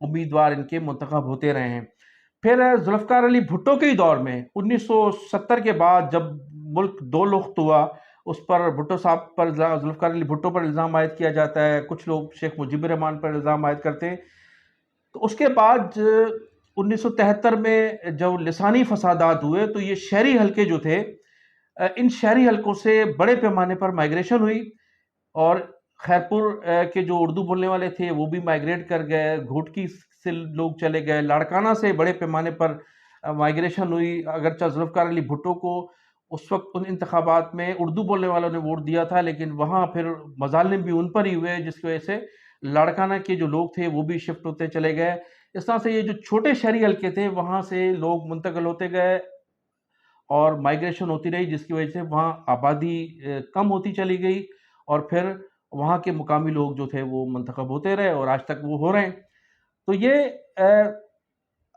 امیدوار ان کے منتخب ہوتے رہے ہیں۔ پھر ذوالفقار علی بھٹو کے ہی دور میں 1970 کے بعد جب ملک دو لخت ہوا، اس پر بھٹو صاحب پر ذوالفقار علی بھٹو پر الزام عائد کیا جاتا ہے، کچھ لوگ شیخ مجیب الرحمان پر الزام عائد کرتے ہیں۔ تو اس کے بعد 1973 میں جو لسانی فسادات ہوئے تو یہ شہری حلقے جو تھے، ان شہری حلقوں سے بڑے پیمانے پر مائگریشن ہوئی، اور خیرپور کے جو اردو بولنے والے تھے وہ بھی مائگریٹ کر گئے، گھوٹکی سے لوگ چلے گئے، لاڑکانہ سے بڑے پیمانے پر مائگریشن ہوئی۔ اگرچہ ذوالفقار علی بھٹو کو اس وقت ان انتخابات میں اردو بولنے والوں نے ووٹ دیا تھا، لیکن وہاں پھر مظالم بھی ان پر ہی ہوئے، جس کی وجہ سے لاڑکانہ کے جو لوگ تھے وہ بھی شفٹ ہوتے چلے گئے۔ اس طرح سے یہ جو چھوٹے شہری حلقے تھے وہاں سے لوگ منتقل ہوتے گئے اور مائگریشن ہوتی رہی، جس کی وجہ سے وہاں آبادی کم ہوتی چلی گئی، اور پھر وہاں کے مقامی لوگ جو تھے وہ منتخب ہوتے رہے اور آج تک وہ ہو رہے ہیں۔ تو یہ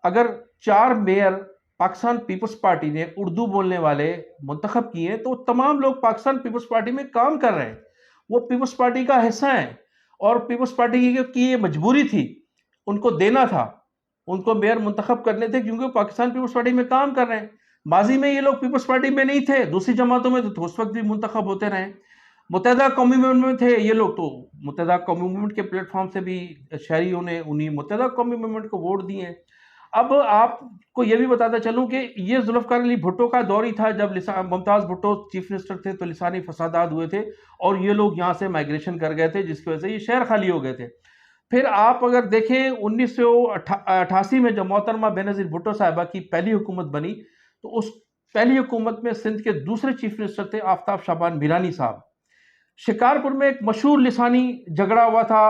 اگر 4 میئر پاکستان پیپلز پارٹی نے اردو بولنے والے منتخب کیے تو تمام لوگ پاکستان پیپلز پارٹی میں کام کر رہے ہیں، وہ پیپلز پارٹی کا حصہ ہیں، اور پیپلز پارٹی کی یہ مجبوری تھی، ان کو دینا تھا، ان کو میئر منتخب کرنے تھے، کیونکہ پاکستان پیپلز پارٹی میں کام کر رہے ہیں۔ ماضی میں یہ لوگ پیپلز پارٹی میں نہیں تھے، دوسری جماعتوں میں تو اس وقت بھی منتخب ہوتے رہے، متحدہ قومی موومنٹ میں تھے یہ لوگ، تو متحدہ قومی موومنٹ کے پلیٹ فارم سے بھی شہریوں نے انہیں متحدہ قومی موومنٹ کو ووٹ دیے ہیں۔ اب آپ کو یہ بھی بتاتا چلوں کہ یہ ذوالفقار علی بھٹو کا دور ہی تھا جب ممتاز بھٹو چیف منسٹر تھے تو لسانی فسادات ہوئے تھے، اور یہ لوگ یہاں سے مائگریشن کر گئے تھے، جس کی وجہ سے یہ شہر خالی ہو گئے تھے۔ پھر آپ اگر دیکھیں 1988 میں جب محترمہ بینظیر بھٹو صاحبہ کی پہلی حکومت بنی تو اس پہلی حکومت میں سندھ کے دوسرے چیف منسٹر تھے آفتاب شعبان میرانی صاحب۔ شکارپور میں ایک مشہور لسانی جھگڑا ہوا تھا،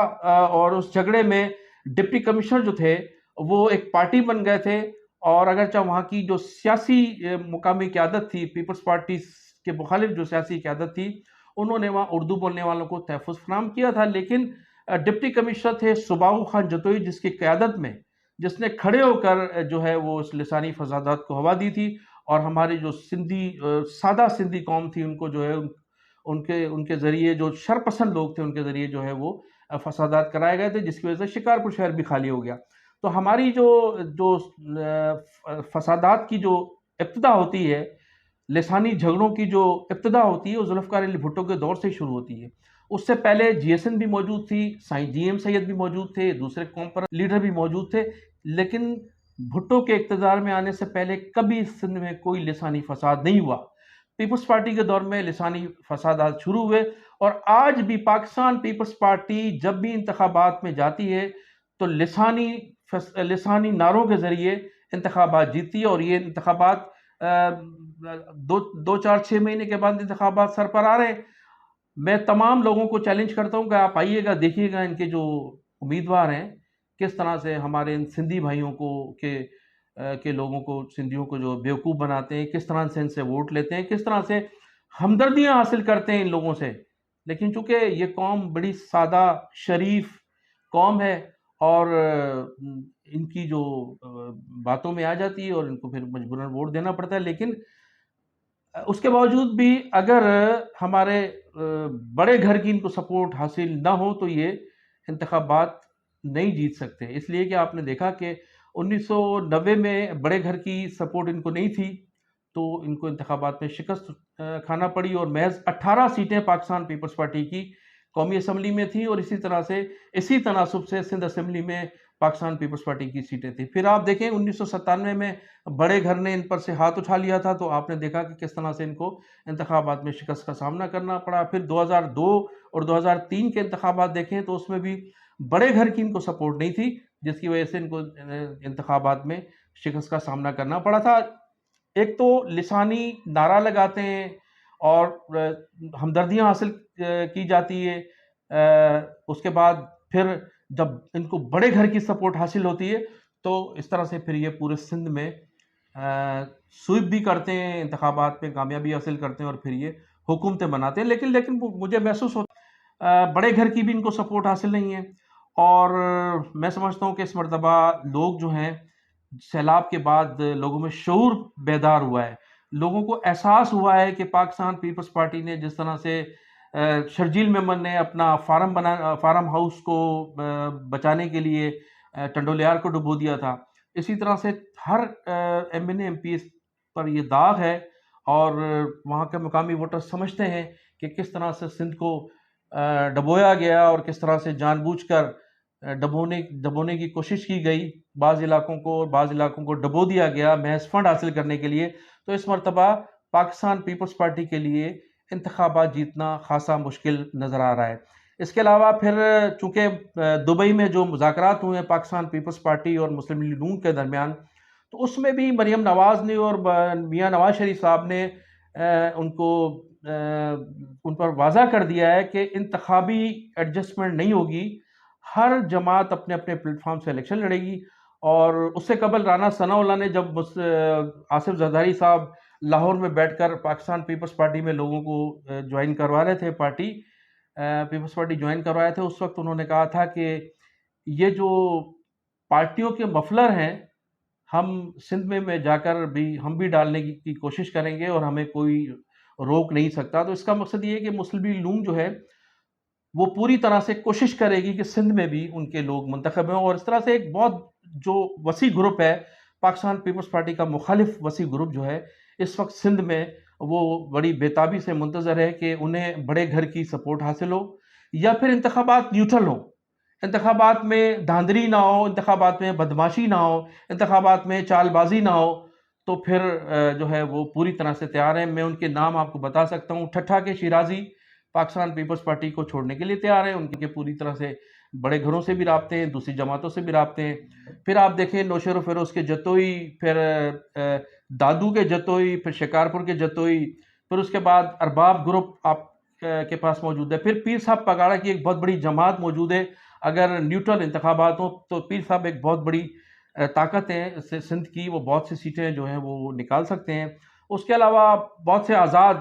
اور اس جھگڑے میں ڈپٹی کمشنر جو تھے وہ ایک پارٹی بن گئے تھے، اور اگرچہ وہاں کی جو سیاسی مقامی قیادت تھی، پیپلز پارٹی کے مخالف جو سیاسی قیادت تھی، انہوں نے وہاں اردو بولنے والوں کو تحفظ فراہم کیا تھا، لیکن ڈپٹی کمشنر تھے صباغو خان جتوئی، جس کی قیادت میں جس نے کھڑے ہو کر جو ہے وہ اس لسانی فسادات کو ہوا دی تھی، اور ہماری جو سندھی سادہ سندھی قوم تھی ان کو جو ہے ان کے ذریعے جو شرپسند لوگ تھے ان کے ذریعے جو ہے وہ فسادات کرائے گئے تھے، جس کی وجہ سے شکارپور شہر بھی خالی ہو گیا۔ تو ہماری جو فسادات کی جو ابتدا ہوتی ہے، لسانی جھگڑوں کی جو ابتدا ہوتی ہے، وہ ذوالفقار علی بھٹو کے دور سے شروع ہوتی ہے۔ اس سے پہلے جی ایس این بھی موجود تھی، سائیں جی ایم سید بھی موجود تھے، دوسرے قوم پر لیڈر بھی موجود تھے، لیکن بھٹو کے اقتدار میں آنے سے پہلے کبھی سندھ میں کوئی لسانی فساد نہیں ہوا۔ پیپلز پارٹی کے دور میں لسانی فسادات شروع ہوئے، اور آج بھی پاکستان پیپلز پارٹی جب بھی انتخابات میں جاتی ہے تو لسانی نعروں کے ذریعے انتخابات جیتی ہے، اور یہ انتخابات دو چار 6 مہینے کے بعد انتخابات سر پر آ رہے ہیں۔ میں تمام لوگوں کو چیلنج کرتا ہوں کہ آپ آئیے گا، دیکھیے گا ان کے جو امیدوار ہیں کس طرح سے ہمارے ان سندھی بھائیوں کو کے لوگوں کو، سندھیوں کو جو بیوقوف بناتے ہیں، کس طرح سے ان سے ووٹ لیتے ہیں، کس طرح سے ہمدردیاں حاصل کرتے ہیں ان لوگوں سے۔ لیکن چونکہ یہ قوم بڑی سادہ شریف قوم ہے، اور ان کی جو باتوں میں آ جاتی ہے اور ان کو پھر مجبوراً ووٹ دینا پڑتا ہے، لیکن اس کے باوجود بھی اگر ہمارے بڑے گھر کی ان کو سپورٹ حاصل نہ ہو تو یہ انتخابات نہیں جیت سکتے۔ اس لیے کہ آپ نے دیکھا کہ 1990 میں بڑے گھر کی سپورٹ ان کو نہیں تھی، تو ان کو انتخابات میں شکست کھانا پڑی، اور محض 18 سیٹیں پاکستان پیپلز پارٹی کی قومی اسمبلی میں تھیں، اور اسی طرح سے اسی تناسب سے سندھ اسمبلی میں پاکستان پیپلز پارٹی کی سیٹیں تھیں۔ پھر آپ دیکھیں 1997 میں بڑے گھر نے ان پر سے ہاتھ اٹھا لیا تھا، تو آپ نے دیکھا کہ کس طرح سے ان کو انتخابات میں شکست کا سامنا کرنا پڑا۔ پھر 2002 اور 2003 کے انتخابات دیکھیں تو اس میں بھی بڑے گھر کی ان کو سپورٹ نہیں تھی، جس کی وجہ سے ان کو انتخابات میں شکست کا سامنا کرنا پڑا تھا۔ ایک تو لسانی نعرہ لگاتے ہیں اور ہمدردیاں حاصل کی جاتی ہے، اس کے بعد پھر جب ان کو بڑے گھر کی سپورٹ حاصل ہوتی ہے تو اس طرح سے پھر یہ پورے سندھ میں سویپ بھی کرتے ہیں، انتخابات میں کامیابی حاصل کرتے ہیں، اور پھر یہ حکومتیں بناتے ہیں۔ لیکن مجھے محسوس ہوتا بڑے گھر کی بھی ان کو سپورٹ حاصل نہیں ہے، اور میں سمجھتا ہوں کہ اس مرتبہ لوگ جو ہیں سیلاب کے بعد لوگوں میں شعور بیدار ہوا ہے، لوگوں کو احساس ہوا ہے کہ پاکستان پیپلز پارٹی نے جس طرح سے شرجیل میمن نے اپنا فارم ہاؤس کو بچانے کے لیے ٹنڈولیار کو ڈبو دیا تھا. اسی طرح سے ہر M N A M P پر یہ داغ ہے، اور وہاں کے مقامی ووٹر سمجھتے ہیں کہ کس طرح سے سندھ کو ڈبویا گیا اور کس طرح سے جان بوجھ کر ڈبونے کی کوشش کی گئی. بعض علاقوں کو ڈبو دیا گیا محض فنڈ حاصل کرنے کے لیے. تو اس مرتبہ پاکستان پیپلز پارٹی کے لیے انتخابات جیتنا خاصا مشکل نظر آ رہا ہے. اس کے علاوہ پھر چونکہ دبئی میں جو مذاکرات ہوئے ہیں پاکستان پیپلز پارٹی اور مسلم لیگ نون کے درمیان، تو اس میں بھی مریم نواز نے اور میاں نواز شریف صاحب نے ان پر واضح کر دیا ہے کہ انتخابی ایڈجسٹمنٹ نہیں ہوگی، ہر جماعت اپنے اپنے پلیٹ فارم سے الیکشن لڑے گی. اور اس سے قبل رانا ثناء اللہ نے جب آصف زرداری صاحب لاہور میں بیٹھ کر پاکستان پیپلز پارٹی میں لوگوں کو جوائن کروا رہے تھے، پیپلز پارٹی جوائن کروا رہے تھے، اس وقت انہوں نے کہا تھا کہ یہ جو پارٹیوں کے مفلر ہیں، ہم سندھ میں جا کر بھی ہم بھی ڈالنے کی کوشش کریں گے اور ہمیں کوئی روک نہیں سکتا. تو اس کا مقصد یہ ہے کہ مسلم لیگ نون جو ہے وہ پوری طرح سے کوشش کرے گی کہ سندھ میں بھی ان کے لوگ منتخب ہوں. اور اس طرح سے ایک بہت جو وسیع گروپ ہے پاکستان پیپلز پارٹی کا، مخالف وسیع گروپ جو ہے اس وقت سندھ میں، وہ بڑی بےتابی سے منتظر ہے کہ انہیں بڑے گھر کی سپورٹ حاصل ہو یا پھر انتخابات نیوٹرل ہوں، انتخابات میں دھاندلی نہ ہو، انتخابات میں بدماشی نہ ہو، انتخابات میں چال بازی نہ ہو. تو پھر جو ہے وہ پوری طرح سے تیار ہیں. میں ان کے نام آپ کو بتا سکتا ہوں. ٹھٹھا کے شیرازی پاکستان پیپلز پارٹی کو چھوڑنے کے لیے تیار ہیں، ان کے پوری طرح سے بڑے گھروں سے بھی رابطے ہیں، دوسری جماعتوں سے بھی رابطے ہیں. پھر آپ دیکھیں نوشیر و فیروز کے جتوئی، پھر دادو کے جتوئی، پھر شکارپور کے جتوئی، پھر اس کے بعد ارباب گروپ آپ کے پاس موجود ہے. پھر پیر صاحب پگاڑا کی ایک بہت بڑی جماعت موجود ہے. اگر نیوٹرل انتخابات ہوں تو پیر صاحب ایک بہت بڑی طاقت ہے سندھ کی، وہ بہت سی سیٹیں جو ہیں وہ نکال سکتے ہیں. اس کے علاوہ بہت سے آزاد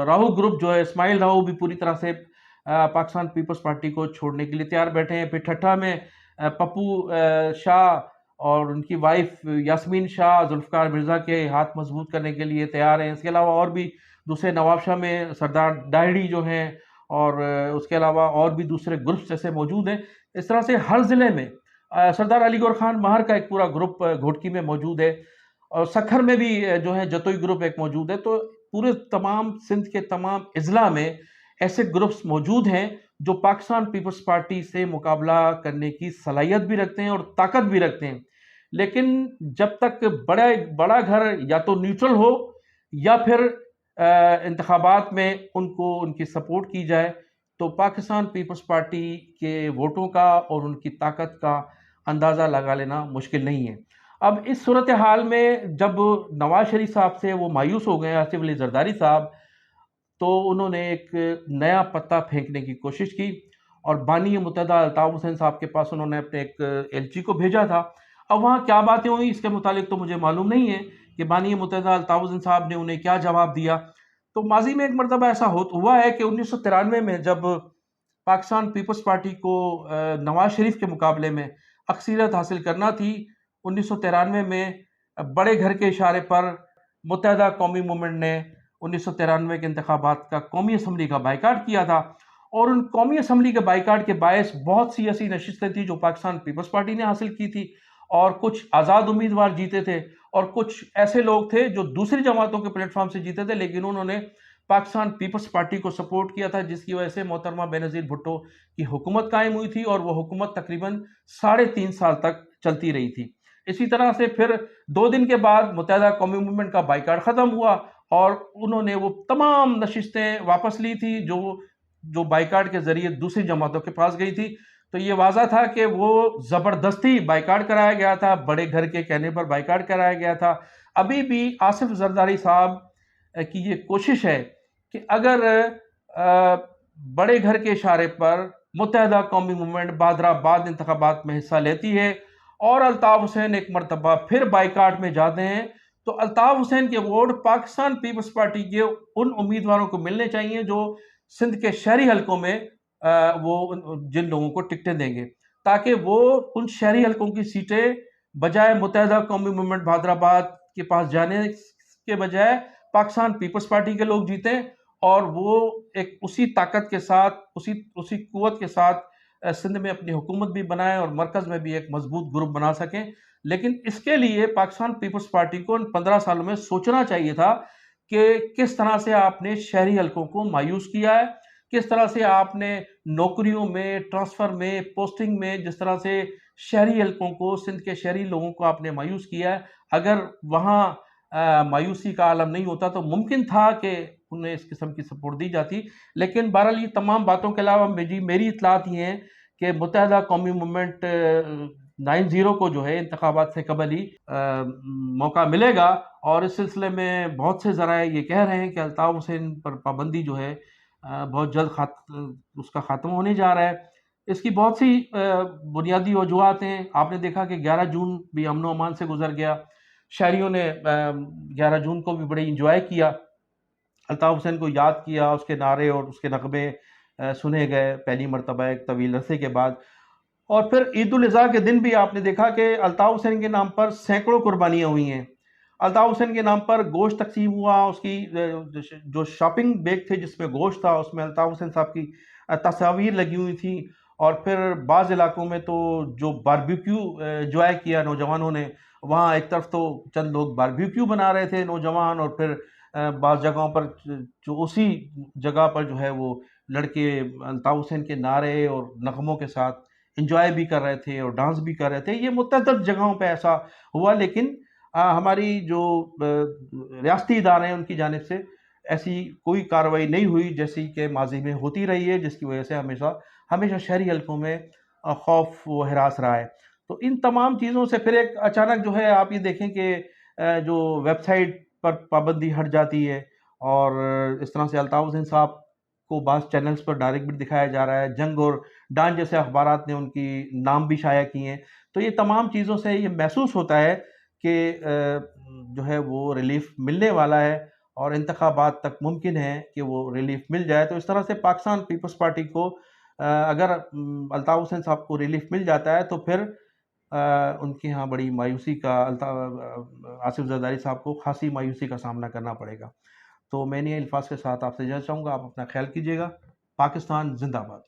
راہو گروپ جو ہے، اسماعیل راہو بھی پوری طرح سے پاکستان پیپلز پارٹی کو چھوڑنے کے لیے تیار بیٹھے ہیں. پھر ٹھٹھا میں پپو شاہ اور ان کی وائف یاسمین شاہ ذوالفقار مرزا کے ہاتھ مضبوط کرنے کے لیے تیار ہیں. اس کے علاوہ اور بھی دوسرے نواب شاہ میں سردار ڈائیڑی جو ہیں، اور اس کے علاوہ اور بھی دوسرے گروپس جیسے موجود ہیں. اس طرح سے ہر ضلع میں سردار علی گور خان مہر کا ایک پورا گروپ گھوٹکی میں موجود ہے، اور سکھر میں بھی جو ہے جتوئی گروپ ایک موجود ہے. تو پورے تمام سندھ کے تمام اضلاع میں ایسے گروپس موجود ہیں جو پاکستان پیپلز پارٹی سے مقابلہ کرنے کی صلاحیت بھی رکھتے ہیں اور طاقت بھی رکھتے ہیں. لیکن جب تک بڑا گھر یا تو نیوٹرل ہو یا پھر انتخابات میں ان کی سپورٹ کی جائے، تو پاکستان پیپلز پارٹی کے ووٹوں کا اور ان کی طاقت کا اندازہ لگا لینا مشکل نہیں ہے. اب اس صورتحال میں جب نواز شریف صاحب سے وہ مایوس ہو گئے آصف علی زرداری صاحب، تو انہوں نے ایک نیا پتہ پھینکنے کی کوشش کی اور بانی متحدہ الطاف حسین صاحب کے پاس انہوں نے اپنے ایک ایلچی کو بھیجا تھا. اب وہاں کیا باتیں ہوئی اس کے متعلق تو مجھے معلوم نہیں ہے کہ بانی متحدہ الطاف حسین صاحب نے انہیں کیا جواب دیا. تو ماضی میں ایک مرتبہ ایسا ہوا ہے کہ 1993 میں جب پاکستان پیپلز پارٹی کو نواز شریف کے مقابلے میں اکثریت حاصل کرنا تھی، 1993 میں بڑے گھر کے اشارے پر متحدہ قومی موومنٹ نے 1993 کے انتخابات کا قومی اسمبلی کا بائیکاٹ کیا تھا. اور ان قومی اسمبلی کے بائیکاٹ کے باعث بہت سی ایسی نشستیں تھیں جو پاکستان پیپلز پارٹی نے حاصل کی تھی، اور کچھ آزاد امیدوار جیتے تھے، اور کچھ ایسے لوگ تھے جو دوسری جماعتوں کے پلیٹ فارم سے جیتے تھے، لیکن انہوں نے پاکستان پیپلز پارٹی کو سپورٹ کیا تھا، جس کی وجہ سے محترمہ بینظیر بھٹو کی حکومت قائم ہوئی تھی، اور وہ حکومت تقریباً 3.5 سال تک چلتی رہی تھی. اسی طرح سے پھر 2 دن کے بعد متحدہ قومی موومنٹ کا بائیکاٹ ختم ہوا اور انہوں نے وہ تمام نشستیں واپس لی تھی جو بائیکاٹ کے ذریعے دوسری جماعتوں کے پاس گئی تھی. تو یہ واضح تھا کہ وہ زبردستی بائیکاٹ کرایا گیا تھا، بڑے گھر کے کہنے پر بائیکاٹ کرایا گیا تھا. ابھی بھی آصف زرداری صاحب کی یہ کوشش ہے کہ اگر بڑے گھر کے اشارے پر متحدہ قومی موومنٹ بعد انتخابات میں حصہ لیتی ہے اور الطاف حسین ایک مرتبہ پھر بائیکاٹ میں جاتے ہیں، تو الطاف حسین کے ووٹ پاکستان پیپلز پارٹی کے ان امیدواروں کو ملنے چاہیے جو سندھ کے شہری حلقوں میں وہ جن لوگوں کو ٹکٹیں دیں گے، تاکہ وہ ان شہری حلقوں کی سیٹیں بجائے متحدہ قومی موومنٹ بہادرآباد کے پاس جانے کے بجائے پاکستان پیپلز پارٹی کے لوگ جیتیں، اور وہ ایک اسی طاقت کے ساتھ، اسی قوت کے ساتھ سندھ میں اپنی حکومت بھی بنائیں اور مرکز میں بھی ایک مضبوط گروپ بنا سکیں. لیکن اس کے لیے پاکستان پیپلز پارٹی کو ان 15 سالوں میں سوچنا چاہیے تھا کہ کس طرح سے آپ نے شہری حلقوں کو مایوس کیا ہے، کس طرح سے آپ نے نوکریوں میں، ٹرانسفر میں، پوسٹنگ میں جس طرح سے شہری حلقوں کو، سندھ کے شہری لوگوں کو آپ نے مایوس کیا ہے. اگر وہاں مایوسی کا عالم نہیں ہوتا تو ممکن تھا کہ انہیں اس قسم کی سپورٹ دی جاتی. لیکن بہرحال یہ تمام باتوں کے علاوہ میری اطلاعات یہ ہیں کہ متحدہ قومی موومنٹ 90 کو جو ہے انتخابات سے قبل ہی موقع ملے گا، اور اس سلسلے میں بہت سے ذرائع یہ کہہ رہے ہیں کہ الطاف حسین پر پابندی جو ہے بہت جلد اس کا خاتمہ ہونے جا رہا ہے. اس کی بہت سی بنیادی وجوہات ہیں. آپ نے دیکھا کہ 11 جون بھی امن و امان سے گزر گیا. شہریوں نے 11 جون کو بھی بڑے انجوائے کیا، الطاف حسین کو یاد کیا، اس کے نعرے اور اس کے نغمے سنے گئے پہلی مرتبہ ایک طویل عرصے کے بعد. اور پھر عید الاضحیٰ کے دن بھی آپ نے دیکھا کہ الطاف حسین کے نام پر سینکڑوں قربانیاں ہوئی ہیں. الطاف حسین کے نام پر گوشت تقسیم ہوا، اس کی جو شاپنگ بیگ تھے جس میں گوشت تھا اس میں الطاف حسین صاحب کی تصاویر لگی ہوئی تھیں. اور پھر بعض علاقوں میں تو جو باربیکیو انجوائے کیا نوجوانوں نے، وہاں ایک طرف تو چند لوگ باربیکیو بنا رہے تھے نوجوان، اور پھر بعض جگہوں پر جو اسی جگہ پر جو ہے وہ لڑکے الطاف حسین کے نعرے اور نغموں کے ساتھ انجوائے بھی کر رہے تھے اور ڈانس بھی کر رہے تھے. یہ متعدد جگہوں پہ ایسا ہوا، لیکن ہماری جو ریاستی ادارے ہیں ان کی جانب سے ایسی کوئی کارروائی نہیں ہوئی جیسی کہ ماضی میں ہوتی رہی ہے، جس کی وجہ سے ہمیشہ شہری حلقوں میں خوف و ہراس رہا ہے. تو ان تمام چیزوں سے پھر ایک اچانک جو ہے آپ یہ دیکھیں کہ جو ویب سائٹ پر پابندی ہٹ جاتی ہے، اور اس طرح سے الطاف حسین صاحب کو بعض چینلز پر ڈائریکٹ بھی دکھایا جا رہا ہے. جنگ اور ڈانس جیسے اخبارات نے ان کی نام بھی شائع کیے ہیں. تو یہ تمام چیزوں سے یہ محسوس ہوتا ہے کہ جو ہے وہ ریلیف ملنے والا ہے، اور انتخابات تک ممکن ہے کہ وہ ریلیف مل جائے. تو اس طرح سے پاکستان پیپلز پارٹی کو اگر الطاف حسین صاحب کو ریلیف مل جاتا ہے تو پھر ان کے ہاں بڑی مایوسی کا، آصف زرداری صاحب کو خاصی مایوسی کا سامنا کرنا پڑے گا. تو میں نے الفاظ کے ساتھ آپ سے اجازت چاہوں گا. آپ اپنا خیال کیجیے گا. پاکستان زندہ باد.